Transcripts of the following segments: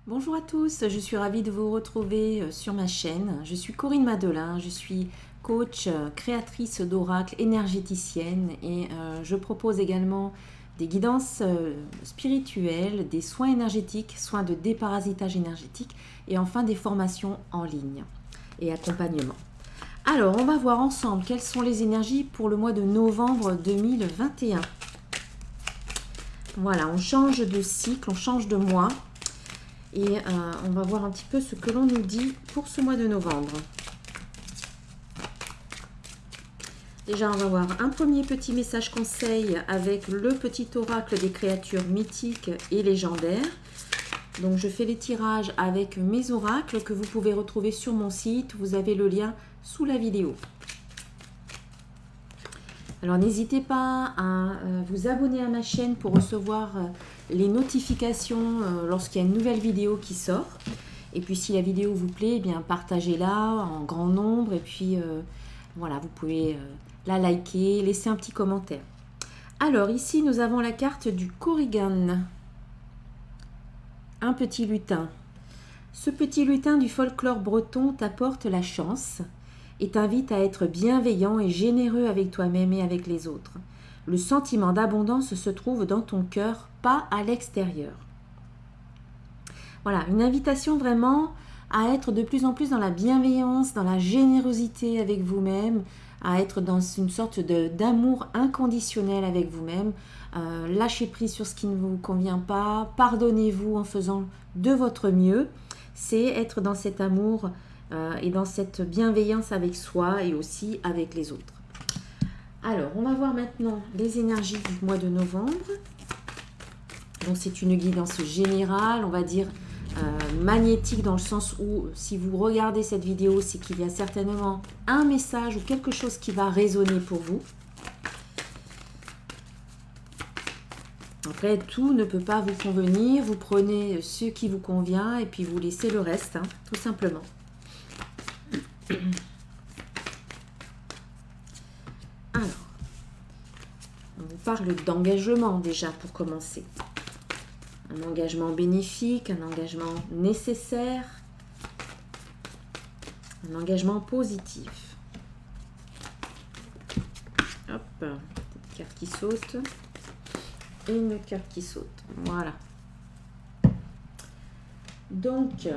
Bonjour à tous, je suis ravie de vous retrouver sur ma chaîne. Je suis Corinne Madelin, je suis coach, créatrice d'oracles, énergéticienne et je propose également des guidances spirituelles, des soins énergétiques, soins de déparasitage énergétique et enfin des formations en ligne et accompagnement. Alors, on va voir ensemble quelles sont les énergies pour le mois de novembre 2021. Voilà, on change de cycle, on change de mois. Et on va voir un petit peu ce que l'on nous dit pour ce mois de novembre. Déjà, on va voir un premier petit message conseil avec le petit oracle des créatures mythiques et légendaires. Donc, je fais les tirages avec mes oracles que vous pouvez retrouver sur mon site. Vous avez le lien sous la vidéo. Alors, n'hésitez pas à vous abonner à ma chaîne pour recevoir les notifications lorsqu'il y a une nouvelle vidéo qui sort. Et puis, si la vidéo vous plaît, eh bien, partagez-la en grand nombre. Et puis, voilà, vous pouvez la liker, laisser un petit commentaire. Alors, ici, nous avons la carte du Korrigan. Un petit lutin. Ce petit lutin du folklore breton t'apporte la chance et t'invite à être bienveillant et généreux avec toi-même et avec les autres. Le sentiment d'abondance se trouve dans ton cœur, pas à l'extérieur. Voilà, une invitation vraiment à être de plus en plus dans la bienveillance, dans la générosité avec vous-même, à être dans une sorte d'amour inconditionnel avec vous-même. Lâchez prise sur ce qui ne vous convient pas, pardonnez-vous en faisant de votre mieux. C'est être dans cet amour et dans cette bienveillance avec soi et aussi avec les autres. Alors, on va voir maintenant les énergies du mois de novembre. Donc, c'est une guidance générale, on va dire magnétique, dans le sens où si vous regardez cette vidéo, c'est qu'il y a certainement un message ou quelque chose qui va résonner pour vous. Après, tout ne peut pas vous convenir. Vous prenez ce qui vous convient et puis vous laissez le reste, hein, tout simplement. Alors, on vous parle d'engagement déjà pour commencer. Un engagement bénéfique, un engagement nécessaire, un engagement positif. Hop, une carte qui saute et une carte qui saute. Voilà. Donc,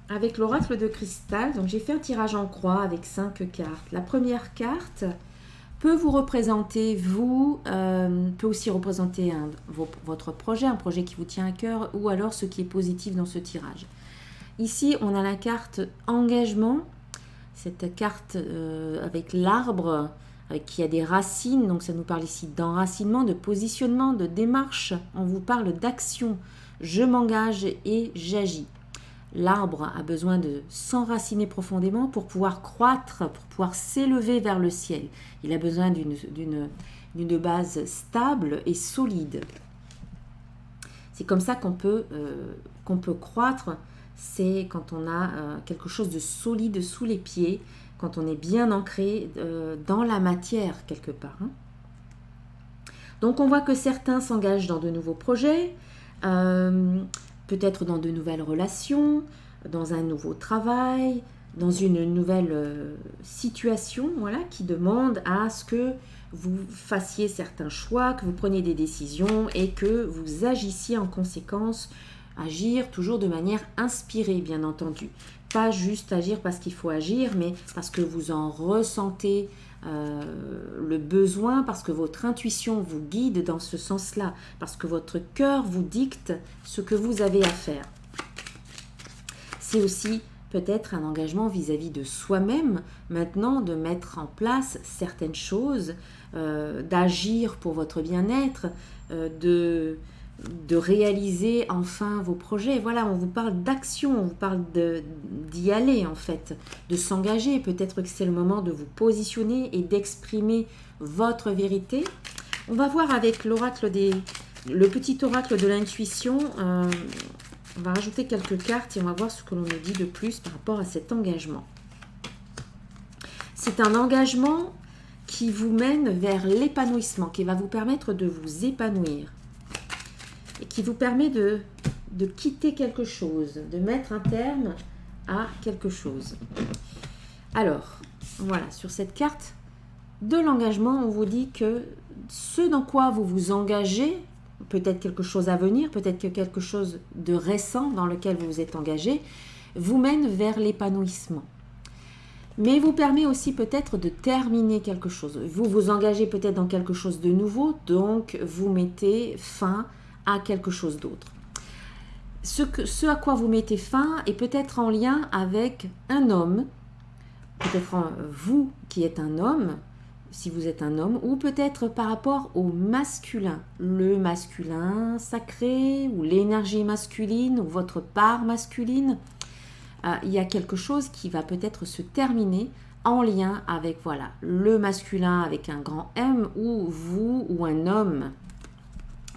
avec l'oracle de cristal, donc j'ai fait un tirage en croix avec 5 cartes. La première carte peut vous représenter, peut aussi représenter votre projet, un projet qui vous tient à cœur, ou alors ce qui est positif dans ce tirage. Ici, on a la carte engagement, cette carte avec l'arbre, qui a des racines, donc ça nous parle ici d'enracinement, de positionnement, de démarche. On vous parle d'action, je m'engage et j'agis. L'arbre a besoin de s'enraciner profondément pour pouvoir croître, pour pouvoir s'élever vers le ciel. Il a besoin d'une base stable et solide. C'est comme ça qu'on peut croître, c'est quand on a quelque chose de solide sous les pieds, quand on est bien ancré dans la matière quelque part. Hein. Donc on voit que certains s'engagent dans de nouveaux projets, peut-être dans de nouvelles relations, dans un nouveau travail, dans une nouvelle situation, voilà, qui demande à ce que vous fassiez certains choix, que vous preniez des décisions et que vous agissiez en conséquence. Agir toujours de manière inspirée, bien entendu. Pas juste agir parce qu'il faut agir, mais parce que vous en ressentez le besoin, parce que votre intuition vous guide dans ce sens-là, parce que votre cœur vous dicte ce que vous avez à faire. C'est aussi peut-être un engagement vis-à-vis de soi-même, maintenant de mettre en place certaines choses, d'agir pour votre bien-être, de réaliser enfin vos projets. Voilà, on vous parle d'action, on vous parle d'y aller en fait, de s'engager. Peut-être que c'est le moment de vous positionner et d'exprimer votre vérité. On va voir avec le petit oracle de l'intuition. On va rajouter quelques cartes et on va voir ce que l'on nous dit de plus par rapport à cet engagement. C'est un engagement qui vous mène vers l'épanouissement, qui va vous permettre de vous épanouir. et qui vous permet de quitter quelque chose, de mettre un terme à quelque chose. Alors, voilà, sur cette carte de l'engagement, on vous dit que ce dans quoi vous vous engagez, peut-être quelque chose à venir, peut-être que quelque chose de récent dans lequel vous vous êtes engagé, vous mène vers l'épanouissement. Mais vous permet aussi peut-être de terminer quelque chose. Vous vous engagez peut-être dans quelque chose de nouveau, donc vous mettez fin à quelque chose d'autre. Ce à quoi vous mettez fin est peut-être en lien avec un homme, peut-être vous qui êtes un homme, si vous êtes un homme, ou peut-être par rapport au masculin, le masculin sacré, ou l'énergie masculine, ou votre part masculine. Il y a quelque chose qui va peut-être se terminer en lien avec voilà, le masculin avec un grand M, ou vous, ou un homme.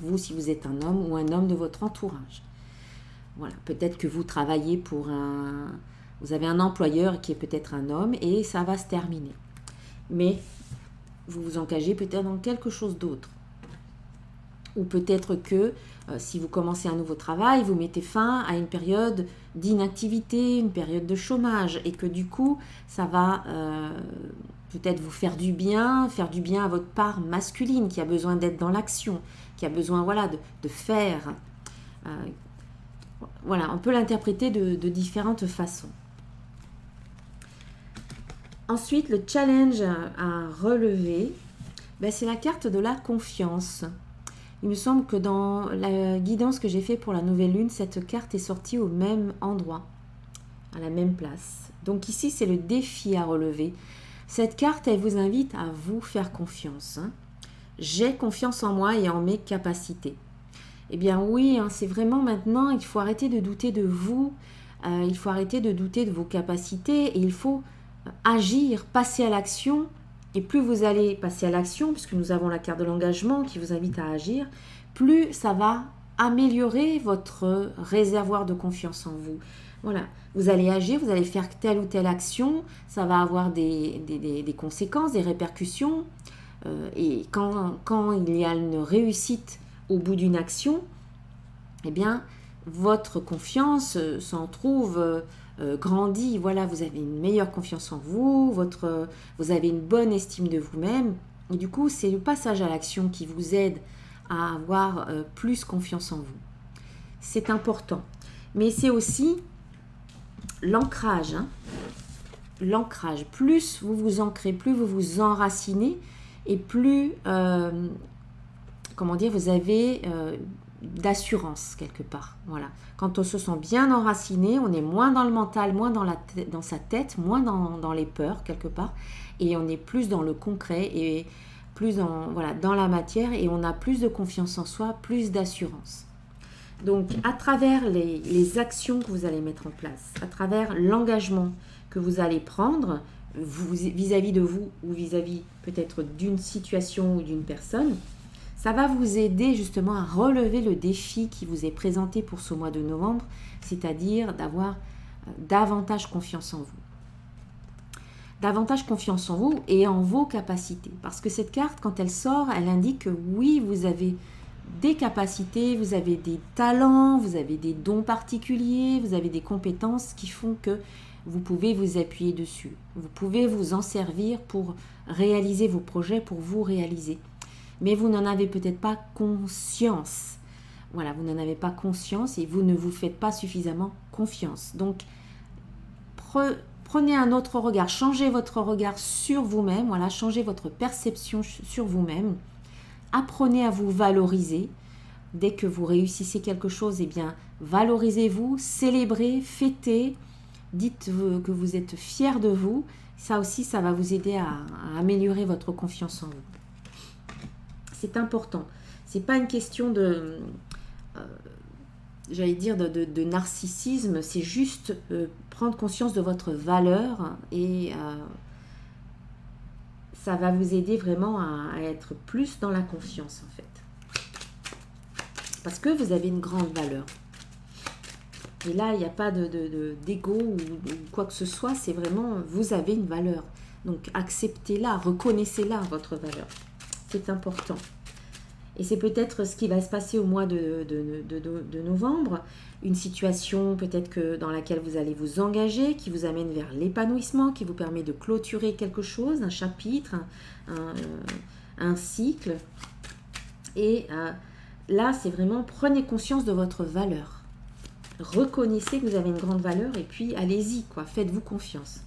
Vous, si vous êtes un homme, ou un homme de votre entourage. Voilà, peut-être que vous travaillez pour vous avez un employeur qui est peut-être un homme et ça va se terminer. Mais vous vous engagez peut-être dans quelque chose d'autre. Ou peut-être que si vous commencez un nouveau travail, vous mettez fin à une période d'inactivité, une période de chômage et que du coup, ça va peut-être vous faire du bien à votre part masculine qui a besoin d'être dans l'action, qui a besoin voilà, de faire. Voilà, on peut l'interpréter de différentes façons. Ensuite, le challenge à relever, c'est la carte de la confiance. Il me semble que dans la guidance que j'ai fait pour la nouvelle lune, cette carte est sortie au même endroit, à la même place. Donc ici, c'est le défi à relever. Cette carte, elle vous invite à vous faire confiance. J'ai confiance en moi et en mes capacités. Eh bien oui, c'est vraiment maintenant, il faut arrêter de douter de vous, il faut arrêter de douter de vos capacités et il faut agir, passer à l'action. Et plus vous allez passer à l'action, puisque nous avons la carte de l'engagement qui vous invite à agir, plus ça va améliorer votre réservoir de confiance en vous. Voilà, vous allez agir, vous allez faire telle ou telle action, ça va avoir des conséquences, des répercussions. Et quand il y a une réussite au bout d'une action, eh bien, votre confiance s'en trouve grandit. Voilà, vous avez une meilleure confiance en vous, vous avez une bonne estime de vous-même. Et du coup, c'est le passage à l'action qui vous aide à avoir plus confiance en vous. C'est important. Mais c'est aussi l'ancrage. L'ancrage. Plus vous vous ancrez, plus vous vous enracinez et plus, vous avez d'assurance quelque part. Voilà. Quand on se sent bien enraciné, on est moins dans le mental, moins dans sa tête, moins dans les peurs quelque part, et on est plus dans le concret et plus dans la matière, et on a plus de confiance en soi, plus d'assurance. Donc à travers les actions que vous allez mettre en place, à travers l'engagement que vous allez prendre vis-à-vis de vous ou vis-à-vis peut-être d'une situation ou d'une personne, ça va vous aider justement à relever le défi qui vous est présenté pour ce mois de novembre, c'est-à-dire d'avoir davantage confiance en vous. Davantage confiance en vous et en vos capacités. Parce que cette carte, quand elle sort, elle indique que oui, vous avez des capacités, vous avez des talents, vous avez des dons particuliers, vous avez des compétences qui font que vous pouvez vous appuyer dessus. Vous pouvez vous en servir pour réaliser vos projets, pour vous réaliser. Mais vous n'en avez peut-être pas conscience. Voilà, vous n'en avez pas conscience et vous ne vous faites pas suffisamment confiance. Donc, prenez un autre regard, changez votre regard sur vous-même, voilà, changez votre perception sur vous-même. Apprenez à vous valoriser. Dès que vous réussissez quelque chose, eh bien, valorisez-vous, célébrez, fêtez, dites que vous êtes fiers de vous. Ça aussi, ça va vous aider à améliorer votre confiance en vous. C'est important. C'est pas une question de, de narcissisme. C'est juste prendre conscience de votre valeur et ça va vous aider vraiment à être plus dans la confiance en fait. Parce que vous avez une grande valeur. Et là, il n'y a pas d'ego ou quoi que ce soit. C'est vraiment, vous avez une valeur. Donc acceptez-la, reconnaissez-la, votre valeur. C'est important. Et c'est peut-être ce qui va se passer au mois de novembre, une situation peut-être que dans laquelle vous allez vous engager, qui vous amène vers l'épanouissement, qui vous permet de clôturer quelque chose, un chapitre, un cycle. Et là, c'est vraiment prenez conscience de votre valeur. Reconnaissez que vous avez une grande valeur et puis allez-y, quoi. Faites-vous confiance.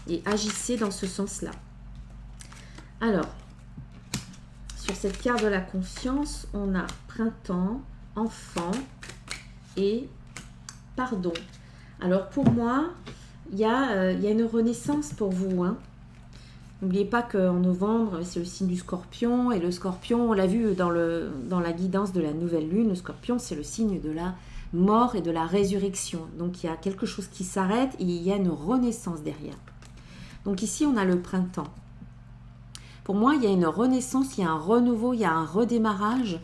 Et agissez dans ce sens-là. Alors, sur cette carte de la confiance, on a printemps, enfant et pardon. Alors pour moi, il y a une renaissance pour vous. Hein. N'oubliez pas qu'en novembre, c'est le signe du scorpion. Et le scorpion, on l'a vu dans la guidance de la nouvelle lune, le scorpion, c'est le signe de la mort et de la résurrection. Donc il y a quelque chose qui s'arrête et il y a une renaissance derrière. Donc ici, on a le printemps. Pour moi, il y a une renaissance, il y a un renouveau, il y a un redémarrage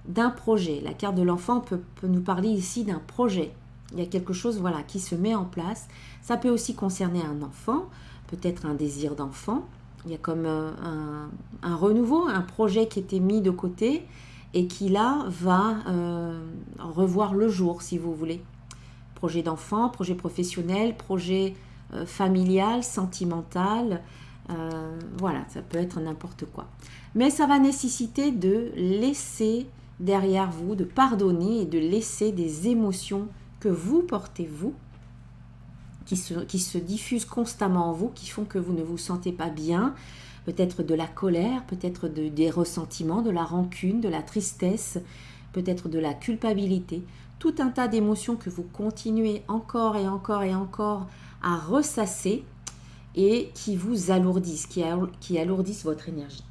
d'un projet. La carte de l'enfant peut nous parler ici d'un projet. Il y a quelque chose voilà, qui se met en place. Ça peut aussi concerner un enfant, peut-être un désir d'enfant. Il y a comme un renouveau, un projet qui était mis de côté et qui là va revoir le jour, si vous voulez. Projet d'enfant, projet professionnel, projet familial, sentimental. Voilà, ça peut être n'importe quoi. Mais ça va nécessiter de laisser derrière vous, de pardonner et de laisser des émotions que vous portez, vous, qui se diffusent constamment en vous, qui font que vous ne vous sentez pas bien, peut-être de la colère, peut-être des ressentiments, de la rancune, de la tristesse, peut-être de la culpabilité, tout un tas d'émotions que vous continuez encore et encore et encore à ressasser et qui vous alourdissent, qui alourdissent votre énergie.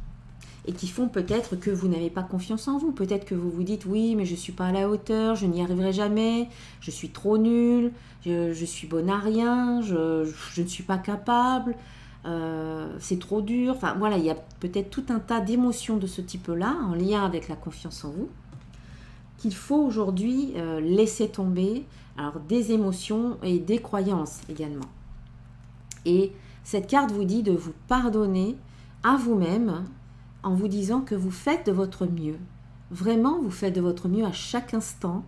Et qui font peut-être que vous n'avez pas confiance en vous. Peut-être que vous vous dites, oui, mais je ne suis pas à la hauteur, je n'y arriverai jamais, je suis trop nulle, je suis bonne à rien, je ne suis pas capable, c'est trop dur. Enfin, voilà, il y a peut-être tout un tas d'émotions de ce type-là, en lien avec la confiance en vous, qu'il faut aujourd'hui laisser tomber. Alors, des émotions et des croyances également. Et cette carte vous dit de vous pardonner à vous-même en vous disant que vous faites de votre mieux. Vraiment, vous faites de votre mieux à chaque instant.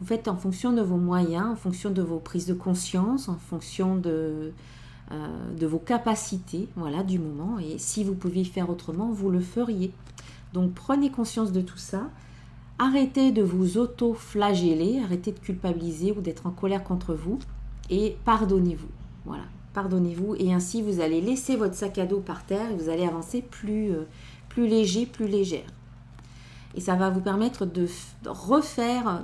Vous faites en fonction de vos moyens, en fonction de vos prises de conscience, en fonction de vos capacités, voilà, du moment. Et si vous pouviez faire autrement, vous le feriez. Donc, prenez conscience de tout ça. Arrêtez de vous auto-flageller, arrêtez de culpabiliser ou d'être en colère contre vous et pardonnez-vous. Voilà. Pardonnez-vous et ainsi vous allez laisser votre sac à dos par terre et vous allez avancer plus léger, plus légère. Et ça va vous permettre de refaire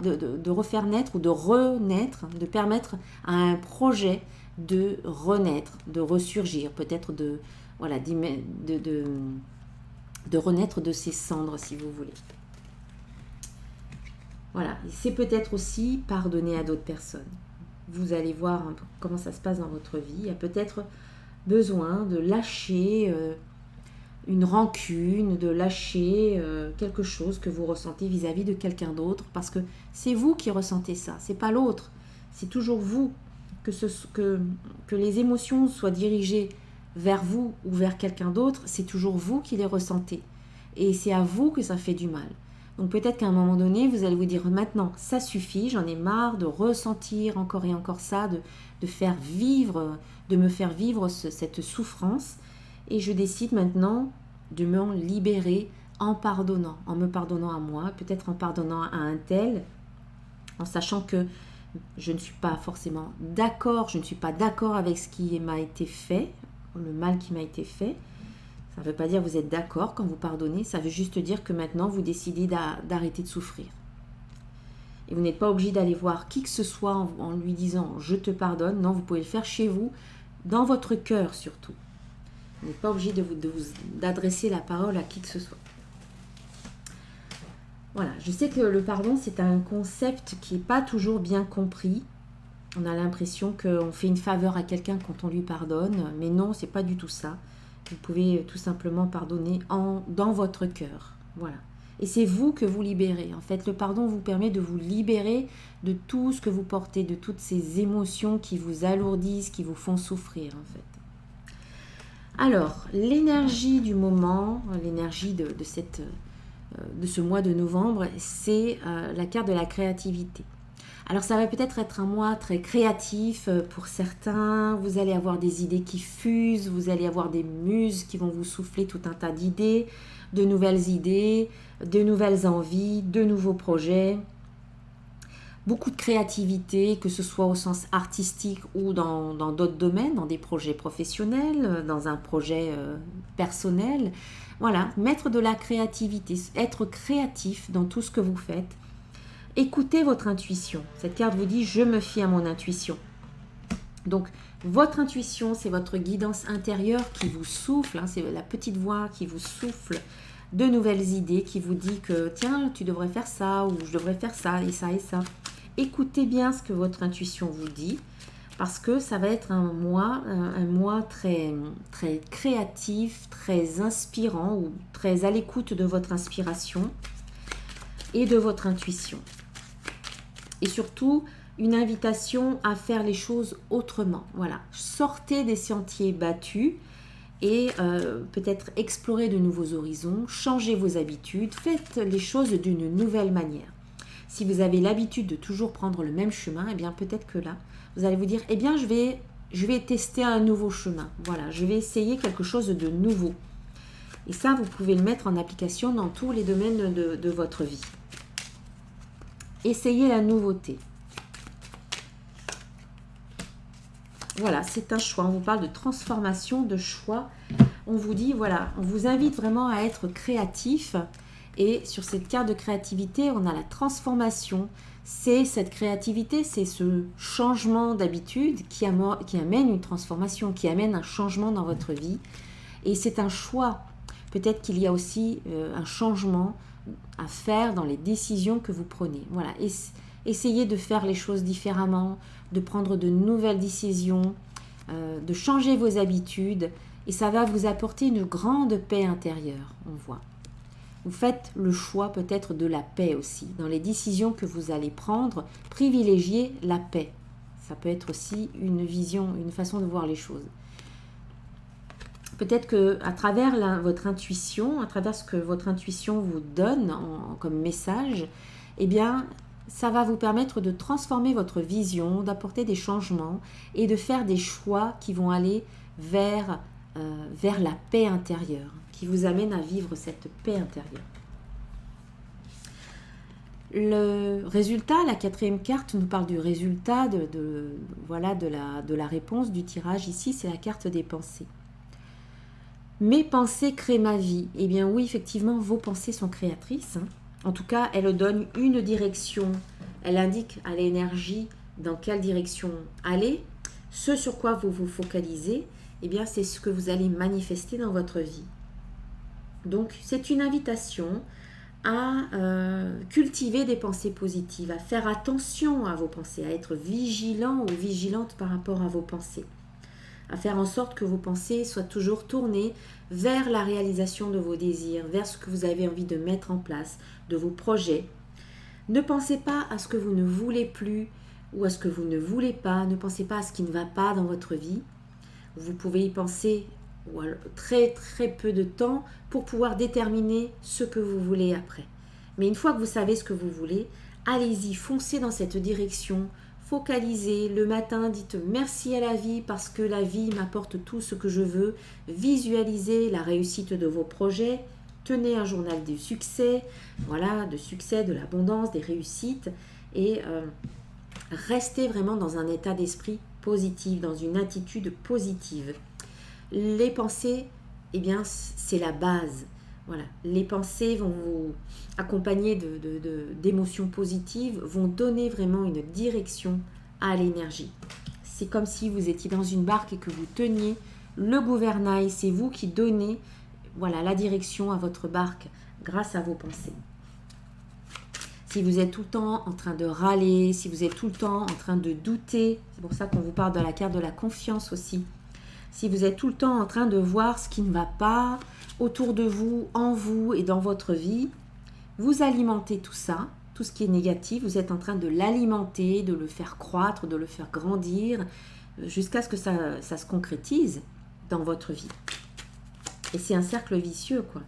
naître ou de renaître, de permettre à un projet de renaître, de ressurgir, peut-être de renaître de ses cendres si vous voulez. Voilà, et c'est peut-être aussi pardonner à d'autres personnes. Vous allez voir un peu comment ça se passe dans votre vie. Il y a peut-être besoin de lâcher une rancune, de lâcher quelque chose que vous ressentez vis-à-vis de quelqu'un d'autre, parce que c'est vous qui ressentez ça, c'est pas l'autre. C'est toujours vous, que les émotions soient dirigées vers vous ou vers quelqu'un d'autre, c'est toujours vous qui les ressentez. Et c'est à vous que ça fait du mal. Donc peut-être qu'à un moment donné, vous allez vous dire maintenant, ça suffit, j'en ai marre de ressentir encore et encore ça, de me faire vivre cette souffrance. Et je décide maintenant de m'en libérer en me pardonnant à moi, peut-être en pardonnant à un tel, en sachant que je ne suis pas forcément d'accord, je ne suis pas d'accord avec ce qui m'a été fait, le mal qui m'a été fait. Ça ne veut pas dire que vous êtes d'accord quand vous pardonnez, ça veut juste dire que maintenant vous décidez d'arrêter de souffrir. Et vous n'êtes pas obligé d'aller voir qui que ce soit en lui disant « je te pardonne ». Non, vous pouvez le faire chez vous, dans votre cœur surtout. Vous n'êtes pas obligé d'adresser la parole à qui que ce soit. Voilà, je sais que le pardon, c'est un concept qui n'est pas toujours bien compris. On a l'impression qu'on fait une faveur à quelqu'un quand on lui pardonne, mais non, c'est pas du tout ça. Vous pouvez tout simplement pardonner dans votre cœur. Voilà. Et c'est vous que vous libérez. En fait, le pardon vous permet de vous libérer de tout ce que vous portez, de toutes ces émotions qui vous alourdissent, qui vous font souffrir, en fait. Alors, l'énergie du moment, l'énergie de de ce mois de novembre, c'est la carte de la créativité. Alors ça va peut-être être un mois très créatif pour certains, vous allez avoir des idées qui fusent, vous allez avoir des muses qui vont vous souffler tout un tas d'idées, de nouvelles envies, de nouveaux projets. Beaucoup de créativité, que ce soit au sens artistique ou dans d'autres domaines, dans des projets professionnels, dans un projet personnel. Voilà, mettre de la créativité, être créatif dans tout ce que vous faites. Écoutez votre intuition. Cette carte vous dit « je me fie à mon intuition ». Donc, votre intuition, c'est votre guidance intérieure qui vous souffle, hein, c'est la petite voix qui vous souffle de nouvelles idées, qui vous dit que « tiens, tu devrais faire ça » ou « je devrais faire ça et ça et ça ». Écoutez bien ce que votre intuition vous dit, parce que ça va être un mois très, très créatif, très inspirant ou très à l'écoute de votre inspiration et de votre intuition. Et surtout, une invitation à faire les choses autrement. Voilà, sortez des sentiers battus et peut-être explorer de nouveaux horizons, changez vos habitudes, faites les choses d'une nouvelle manière. Si vous avez l'habitude de toujours prendre le même chemin, eh bien peut-être que là, vous allez vous dire, eh bien je vais tester un nouveau chemin. Voilà, je vais essayer quelque chose de nouveau. Et ça, vous pouvez le mettre en application dans tous les domaines de votre vie. Essayez la nouveauté. Voilà, c'est un choix. On vous parle de transformation, de choix. On vous dit, voilà, on vous invite vraiment à être créatif. Et sur cette carte de créativité, on a la transformation. C'est cette créativité, c'est ce changement d'habitude qui amène une transformation, qui amène un changement dans votre vie. Et c'est un choix. Peut-être qu'il y a aussi un changement à faire dans les décisions que vous prenez. Voilà, essayez de faire les choses différemment, de prendre de nouvelles décisions, de changer vos habitudes. Et ça va vous apporter une grande paix intérieure, on voit. Vous faites le choix peut-être de la paix aussi. Dans les décisions que vous allez prendre, privilégiez la paix. Ça peut être aussi une vision, une façon de voir les choses. Peut-être qu'à travers votre intuition, à travers ce que votre intuition vous donne comme message, eh bien, ça va vous permettre de transformer votre vision, d'apporter des changements et de faire des choix qui vont aller vers la paix intérieure, qui vous amène à vivre cette paix intérieure. Le résultat, la quatrième carte nous parle du résultat de la réponse du tirage. Ici, c'est la carte des pensées. Mes pensées créent ma vie. Eh bien oui, effectivement, vos pensées sont créatrices. Hein. En tout cas, elles donnent une direction. Elle indique à l'énergie dans quelle direction aller. Ce sur quoi vous vous focalisez, eh bien, c'est ce que vous allez manifester dans votre vie. Donc, c'est une invitation à cultiver des pensées positives, à faire attention à vos pensées, à être vigilant ou vigilante par rapport à vos pensées, à faire en sorte que vos pensées soient toujours tournées vers la réalisation de vos désirs, vers ce que vous avez envie de mettre en place, de vos projets. Ne pensez pas à ce que vous ne voulez plus ou à ce que vous ne voulez pas, ne pensez pas à ce qui ne va pas dans votre vie. Vous pouvez y penser très très peu de temps pour pouvoir déterminer ce que vous voulez après. Mais une fois que vous savez ce que vous voulez, allez-y, foncez dans cette direction, focalisez. Le matin, dites merci à la vie parce que la vie m'apporte tout ce que je veux. Visualisez la réussite de vos projets. Tenez un journal du succès, voilà, de succès, de l'abondance, des réussites et restez vraiment dans un état d'esprit positif, dans une attitude positive. Les pensées, eh bien, c'est la base. Voilà. Les pensées vont vous accompagner d'émotions positives, vont donner vraiment une direction à l'énergie. C'est comme si vous étiez dans une barque et que vous teniez le gouvernail. C'est vous qui donnez la direction à votre barque grâce à vos pensées. Si vous êtes tout le temps en train de râler, si vous êtes tout le temps en train de douter, c'est pour ça qu'on vous parle de la carte de la confiance aussi. Si vous êtes tout le temps en train de voir ce qui ne va pas autour de vous, en vous et dans votre vie, vous alimentez tout ça, tout ce qui est négatif, vous êtes en train de l'alimenter, de le faire croître, de le faire grandir, jusqu'à ce que ça se concrétise dans votre vie. Et c'est un cercle vicieux, quoi.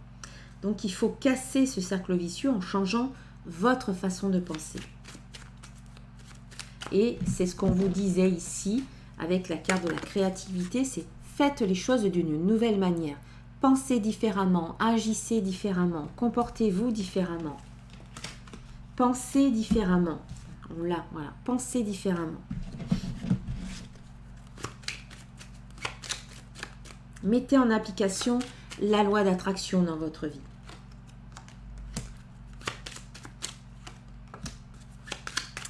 Donc il faut casser ce cercle vicieux en changeant votre façon de penser. Et c'est ce qu'on vous disait ici avec la carte de la créativité, c'est faites les choses d'une nouvelle manière. Pensez différemment, agissez différemment, comportez-vous différemment. Pensez différemment. Là, voilà, pensez différemment. Mettez en application la loi d'attraction dans votre vie.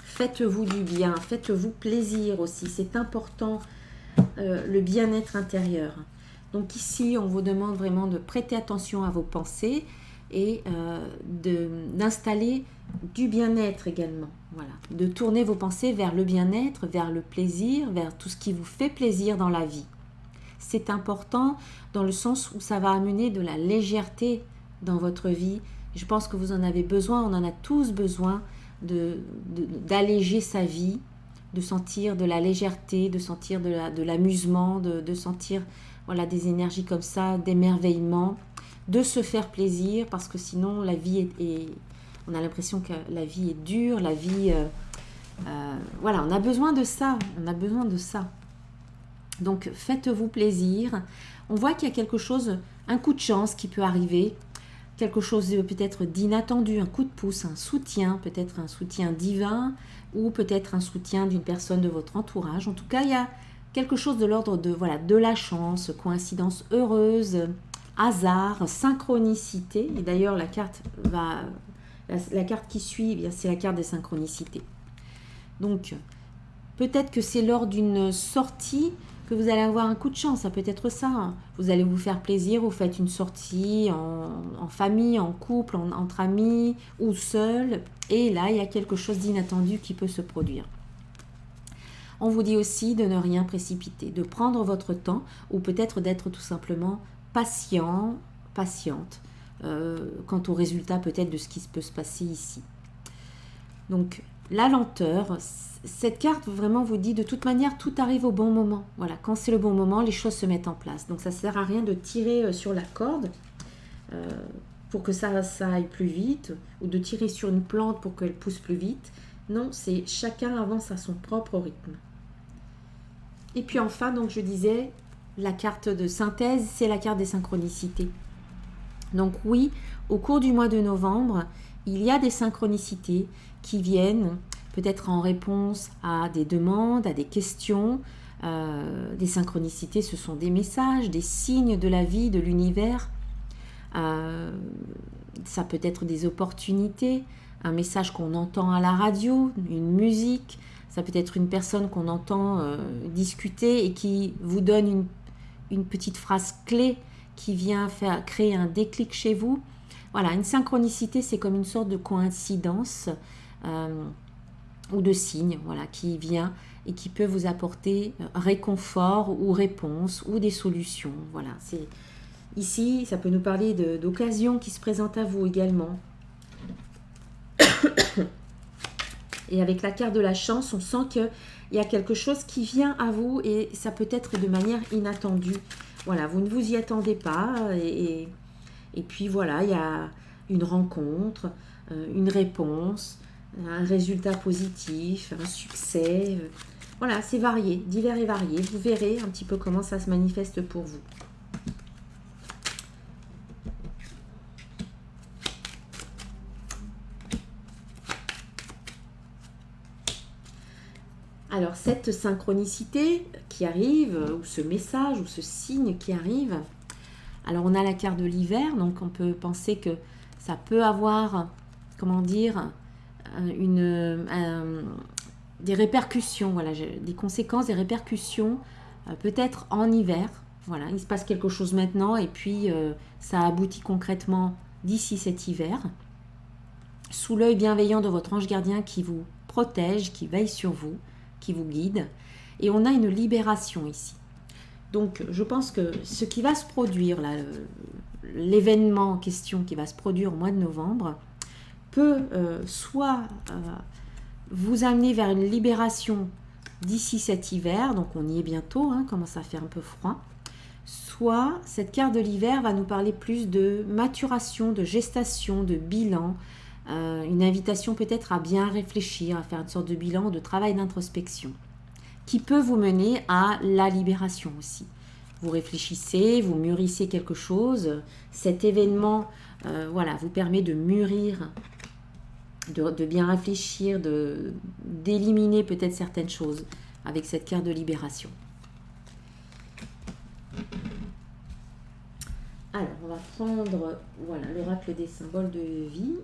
Faites-vous du bien, faites-vous plaisir aussi. C'est important, le bien-être intérieur. Donc ici, on vous demande vraiment de prêter attention à vos pensées et d'installer du bien-être également. Voilà, de tourner vos pensées vers le bien-être, vers le plaisir, vers tout ce qui vous fait plaisir dans la vie. C'est important dans le sens où ça va amener de la légèreté dans votre vie. Je pense que vous en avez besoin, on en a tous besoin d'alléger sa vie, de sentir de la légèreté, de sentir de l'amusement, de sentir voilà, des énergies comme ça, d'émerveillement, de se faire plaisir parce que sinon la vie on a l'impression que la vie est dure, la vie... voilà, on a besoin de ça, on a besoin de ça. Donc faites-vous plaisir. On voit qu'il y a quelque chose, un coup de chance qui peut arriver, quelque chose peut-être d'inattendu, un coup de pouce, un soutien, peut-être un soutien divin ou peut-être un soutien d'une personne de votre entourage. En tout cas, il y a quelque chose de l'ordre de, voilà, de la chance, coïncidence heureuse, hasard, synchronicité. Et d'ailleurs, la carte qui suit, eh c'est la carte des synchronicités. Donc, peut-être que c'est lors d'une sortie que vous allez avoir un coup de chance, ça peut être ça. Hein. Vous allez vous faire plaisir, vous faites une sortie en famille, en couple, entre amis ou seul. Et là, il y a quelque chose d'inattendu qui peut se produire. On vous dit aussi de ne rien précipiter, de prendre votre temps ou peut-être d'être tout simplement patient, patiente quant au résultat peut-être de ce qui peut se passer ici. Donc, la lenteur, cette carte vraiment vous dit de toute manière, tout arrive au bon moment. Voilà, quand c'est le bon moment, les choses se mettent en place. Donc, ça ne sert à rien de tirer sur la corde pour que ça aille plus vite ou de tirer sur une plante pour qu'elle pousse plus vite. Non, c'est chacun avance à son propre rythme. Et puis enfin, donc je disais, la carte de synthèse, c'est la carte des synchronicités. Donc oui, au cours du mois de novembre, il y a des synchronicités qui viennent peut-être en réponse à des demandes, à des questions. Des synchronicités, ce sont des messages, des signes de la vie, de l'univers. Ça peut être des opportunités, un message qu'on entend à la radio, une musique. Ça peut être une personne qu'on entend discuter et qui vous donne une petite phrase clé qui vient créer un déclic chez vous. Voilà, une synchronicité, c'est comme une sorte de coïncidence ou de signe, voilà, qui vient et qui peut vous apporter réconfort ou réponse ou des solutions. Voilà, ici, ça peut nous parler d'occasions qui se présentent à vous également. Et avec la carte de la chance, on sent qu'il y a quelque chose qui vient à vous et ça peut être de manière inattendue. Voilà, vous ne vous y attendez pas et puis voilà, il y a une rencontre, une réponse, un résultat positif, un succès. Voilà, c'est varié, divers et varié. Vous verrez un petit peu comment ça se manifeste pour vous. Alors, cette synchronicité qui arrive, ou ce message, ou ce signe qui arrive, alors on a la carte de l'hiver, donc on peut penser que ça peut avoir, comment dire, des répercussions, voilà, des conséquences, des répercussions, peut-être en hiver. Voilà, il se passe quelque chose maintenant et puis ça aboutit concrètement d'ici cet hiver, sous l'œil bienveillant de votre ange gardien qui vous protège, qui veille sur vous, qui vous guide. Et on a une libération ici. Donc, je pense que ce qui va se produire, là, l'événement en question qui va se produire au mois de novembre, peut soit vous amener vers une libération d'ici cet hiver, donc on y est bientôt, hein, commence à faire un peu froid, soit cette carte de l'hiver va nous parler plus de maturation, de gestation, de bilan, une invitation peut-être à bien réfléchir, à faire une sorte de bilan, de travail d'introspection, qui peut vous mener à la libération aussi. Vous réfléchissez, vous mûrissez quelque chose, cet événement voilà, vous permet de mûrir, de bien réfléchir, d'éliminer peut-être certaines choses avec cette carte de libération. Alors, on va prendre voilà, l'oracle des symboles de vie.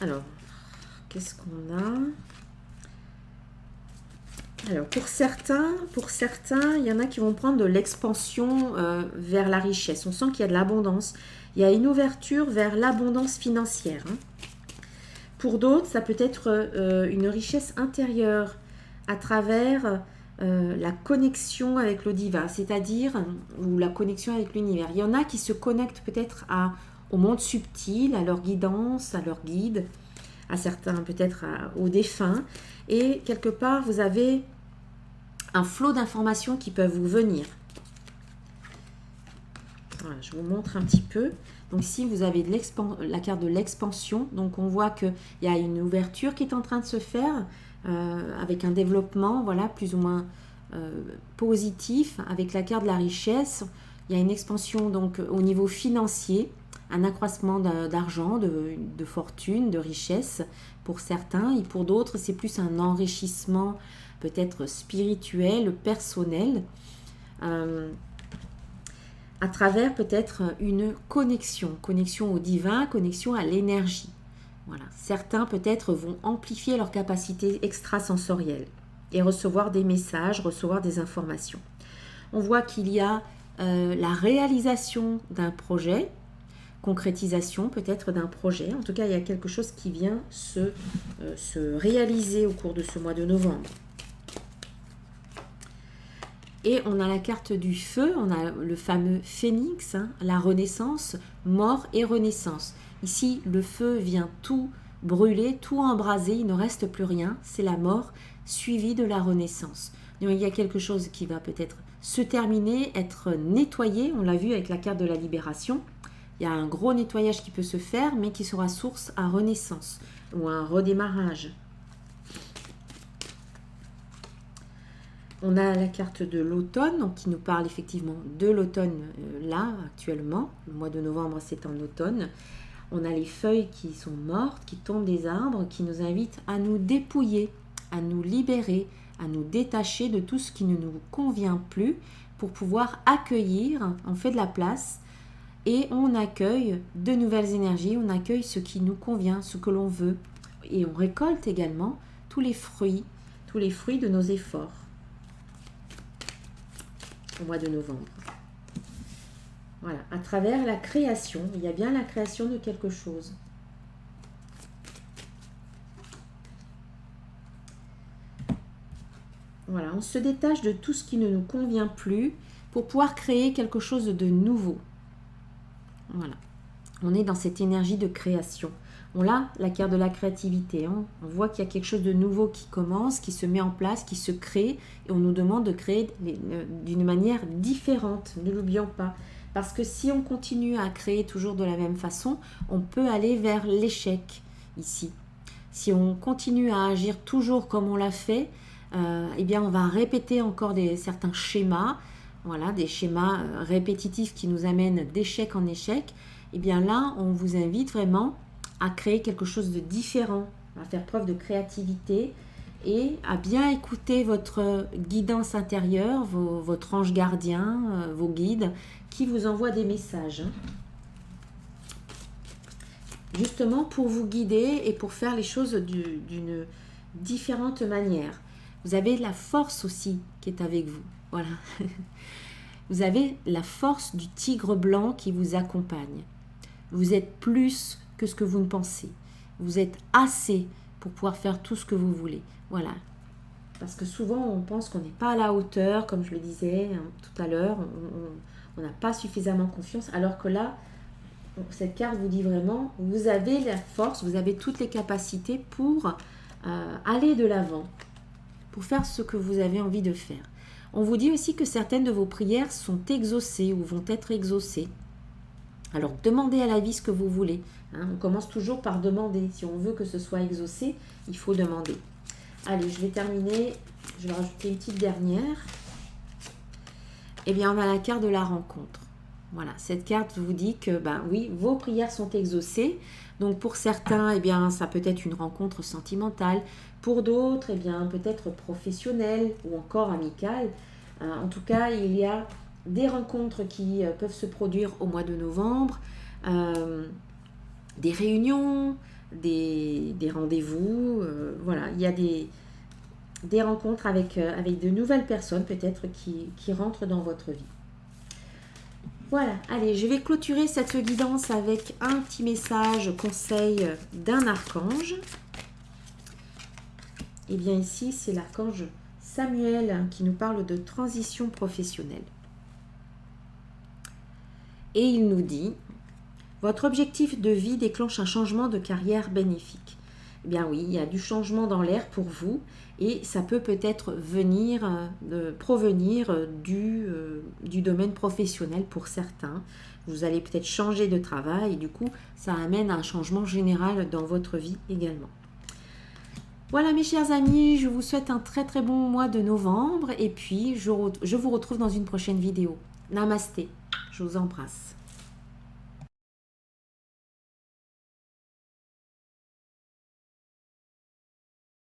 Alors, qu'est-ce qu'on a? Alors, pour certains, il y en a qui vont prendre de l'expansion vers la richesse. On sent qu'il y a de l'abondance. Il y a une ouverture vers l'abondance financière. Hein. Pour d'autres, ça peut être une richesse intérieure à travers la connexion avec le divin, c'est-à-dire, ou la connexion avec l'univers. Il y en a qui se connectent peut-être au monde subtil, à leur guidance, à leur guide, à certains peut-être aux défunts. Et quelque part, vous avez un flot d'informations qui peuvent vous venir. Voilà, je vous montre un petit peu. Donc ici, vous avez la carte de l'expansion. Donc on voit qu'il y a une ouverture qui est en train de se faire avec un développement, voilà, plus ou moins positif. Avec la carte de la richesse, il y a une expansion donc au niveau financier, un accroissement d'argent, de fortune, de richesse pour certains. Et pour d'autres, c'est plus un enrichissement peut-être spirituel, personnel, à travers peut-être une connexion au divin, connexion à l'énergie. Voilà. Certains peut-être vont amplifier leur capacité extrasensorielle et recevoir des messages, recevoir des informations. On voit qu'il y a la réalisation d'un projet, concrétisation peut-être d'un projet. En tout cas, il y a quelque chose qui vient se réaliser au cours de ce mois de novembre. Et on a la carte du feu, on a le fameux phénix, hein, la renaissance, mort et renaissance. Ici, le feu vient tout brûler, tout embraser, il ne reste plus rien. C'est la mort suivie de la renaissance. Donc, il y a quelque chose qui va peut-être se terminer, être nettoyé. On l'a vu avec la carte de la libération. Il y a un gros nettoyage qui peut se faire, mais qui sera source à renaissance ou à un redémarrage. On a la carte de l'automne, qui nous parle effectivement de l'automne là, actuellement. Le mois de novembre, c'est en automne. On a les feuilles qui sont mortes, qui tombent des arbres, qui nous invitent à nous dépouiller, à nous libérer, à nous détacher de tout ce qui ne nous convient plus pour pouvoir accueillir, on fait de la place et on accueille de nouvelles énergies, on accueille ce qui nous convient, ce que l'on veut. Et on récolte également tous les fruits de nos efforts. Au mois de novembre. Voilà, à travers la création, il y a bien la création de quelque chose. Voilà, on se détache de tout ce qui ne nous convient plus pour pouvoir créer quelque chose de nouveau. Voilà, on est dans cette énergie de création. On a la carte de la créativité. Hein. On voit qu'il y a quelque chose de nouveau qui commence, qui se met en place, qui se crée. Et on nous demande de créer d'une manière différente. Ne l'oublions pas. Parce que si on continue à créer toujours de la même façon, on peut aller vers l'échec ici. Si on continue à agir toujours comme on l'a fait, eh bien on va répéter encore certains schémas. Voilà, des schémas répétitifs qui nous amènent d'échec en échec. Eh bien là, on vous invite vraiment à créer quelque chose de différent, à faire preuve de créativité et à bien écouter votre guidance intérieure, votre ange gardien, vos guides qui vous envoient des messages. Justement pour vous guider et pour faire les choses d'une différente manière. Vous avez la force aussi qui est avec vous. Voilà. Vous avez la force du tigre blanc qui vous accompagne. Vous êtes plus que ce que vous ne pensez. Vous êtes assez pour pouvoir faire tout ce que vous voulez. Voilà. parce que souvent on pense qu'on n'est pas à la hauteur, comme je le disais hein, tout à l'heure, on n'a pas suffisamment confiance, alors que là, cette carte vous dit vraiment, vous avez la force, vous avez toutes les capacités pour aller de l'avant, pour faire ce que vous avez envie de faire. On vous dit aussi que certaines de vos prières sont exaucées ou vont être exaucées. Alors demandez à la vie ce que vous voulez. Hein. On commence toujours par demander. Si on veut que ce soit exaucé, il faut demander. Allez, je vais terminer. Je vais rajouter une petite dernière. Eh bien, on a la carte de la rencontre. Voilà, cette carte vous dit que, ben oui, vos prières sont exaucées. Donc, pour certains, eh bien, ça peut être une rencontre sentimentale. Pour d'autres, eh bien, peut-être professionnelle ou encore amicale. En tout cas, il y a des rencontres qui peuvent se produire au mois de novembre, des réunions, des rendez-vous. Voilà, il y a des rencontres avec de nouvelles personnes peut-être qui rentrent dans votre vie. Voilà, allez, je vais clôturer cette guidance avec un petit message, conseil d'un archange. Et bien ici, c'est l'archange Samuel qui nous parle de transition professionnelle. Et il nous dit, votre objectif de vie déclenche un changement de carrière bénéfique. Eh bien oui, il y a du changement dans l'air pour vous et ça peut peut-être provenir du domaine professionnel pour certains. Vous allez peut-être changer de travail et du coup, ça amène à un changement général dans votre vie également. Voilà mes chers amis, je vous souhaite un très très bon mois de novembre et puis je vous retrouve dans une prochaine vidéo. Namasté, je vous embrasse.